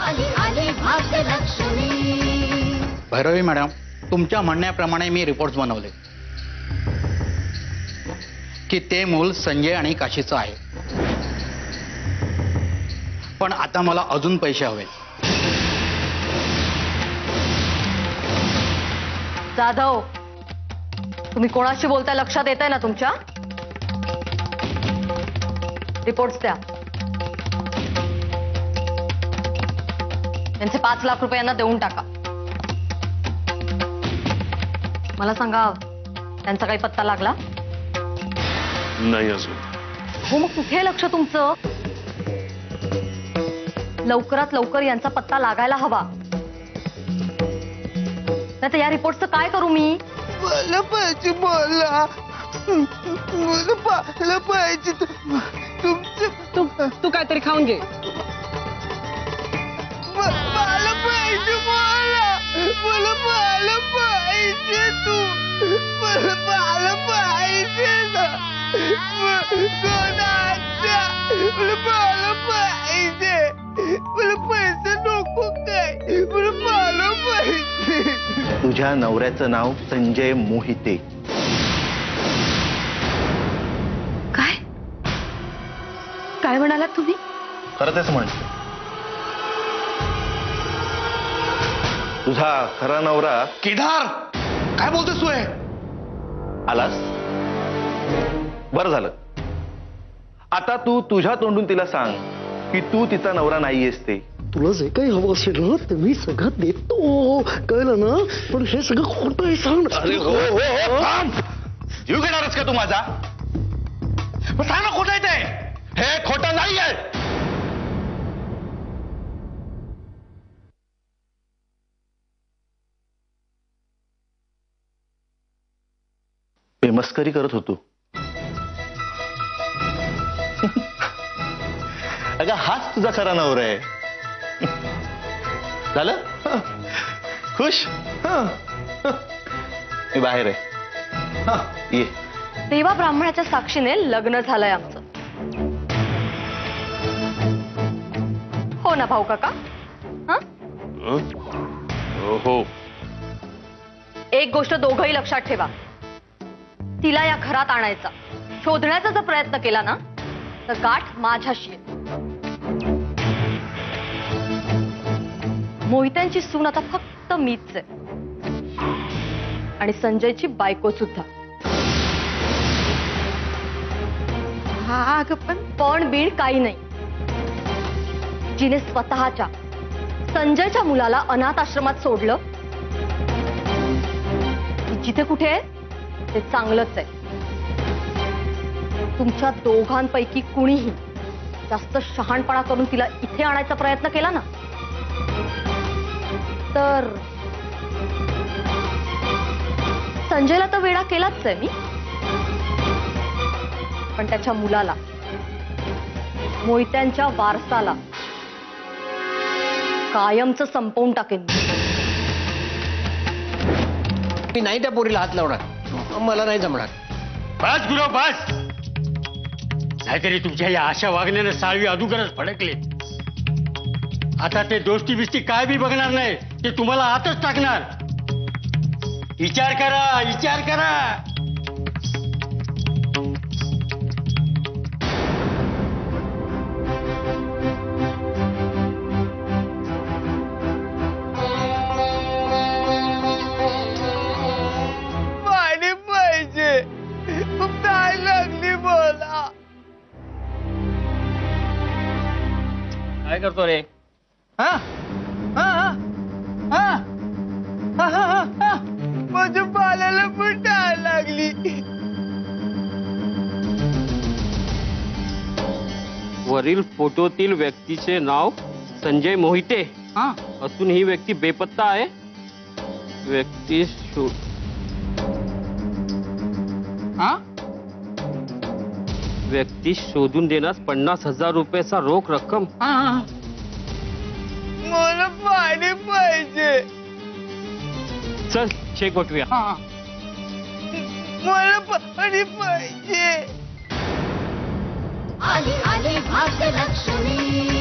आली आली भाग्यलक्ष्मी। भैरवी मॅडम, तुमच्या म्हणण्याप्रमाणे मी रिपोर्ट्स बनवले की ते मूल संजय आणि काशीचं आहे, पण आता मला अजून पैसे हवे। जाधव, तुम्ही कोणाशी बोलताय लक्षात येत आहे ना तुमच्या? रिपोर्ट्स द्या। त्यांचे 5 लाख रुपये यांना देऊन टाका। मला सांगा, त्यांचा काही पत्ता लागला? नाही अजून। हो, मग कुठे लक्ष तुमचं? लवकरात लवकर यांचा पत्ता लागायला हवा, नाही तर या रिपोर्टचं काय करू मी? मला पाहिजे, मला पाहिजे तू काहीतरी खाऊन घे। मला पाहिजे, मला पाहिजे तू, मला पाहिजे ना, मला पाहिजे, मला पैसे नको काय, मला पाहिजे। तुझ्या नवऱ्याचं नाव संजय मोहिते। काय काय म्हणालात तुम्ही? खरं तेच म्हणतो। तुझा खरा नवरा केदार, काय बोलतोस तू? आलास, बरं झालं। आता तू तुझ्या तोंडून तिला सांग की तू तिचा नवरा नाहीयेस ते। तुला जे काही हवं असेल ना ते मी सगळं देतो, कळलं ना? पण हे सगळं खोटं आहे, सांग। अरे हो हो हो, थांब। जीव घेणारच का तू माझा? सांग ना, खोटं आहे ते? हे खोटं नाहीये। मी मस्करी करत होतो। अगं, हाच तुझा खरा नवरा आहे। झालं? खुश? मी बाहेर आहे, ये। देवा ब्राह्मणाच्या साक्षीने लग्न झालंय आमचं, हो ना भाऊ काका? हो। एक गोष्ट दोघंही लक्षात ठेवा, तिला या घरात आणायचा, शोधण्याचा जर प्रयत्न केला ना तर गाठ माझ्याशी आहे। मोहित्यांची सून आता फक्त मीच आहे, आणि संजयची बायको सुद्धा। पण बीड काही नाही। जिने स्वतःच्या संजयच्या मुलाला अनाथ आश्रमात सोडलं, जिथे कुठे आहे ते चांगलंच आहे। तुमच्या दोघांपैकी कुणीही जास्त शहाणपणा करून तिला इथे आणायचा प्रयत्न केला ना तर संजयला तर वेडा केलाच आहे मी, पण त्याच्या मुलाला, मोहित्यांच्या वारसाला कायमचं संपवून टाकेन। मी नाही त्या पोरीला हात लावणार, मला नाही जमणार। बस गुरु बस, नाहीतरी तुमच्या या अशा वागण्याने साळवी अदुगरच फडकले। आता ते दोस्ती बिस्ती काय बी बघणार नाही, ते तुम्हाला आतच टाकणार। विचार करा, विचार करा। पाणी पाहिजे, काय लागली बोला। काय करतो रे? माझ्या बालाला पण टाळ लागली। वरील फोटोतील व्यक्तीचे नाव संजय मोहिते असून ही व्यक्ती बेपत्ता आहे। व्यक्ती शोधून देण्यास 50,000 रुपयाचा रोख रक्कम। मला पाणी पाहिजे, चल चेक गोठवूया। मला पाणी पाहिजे। आली आली भाग्यलक्ष्मी।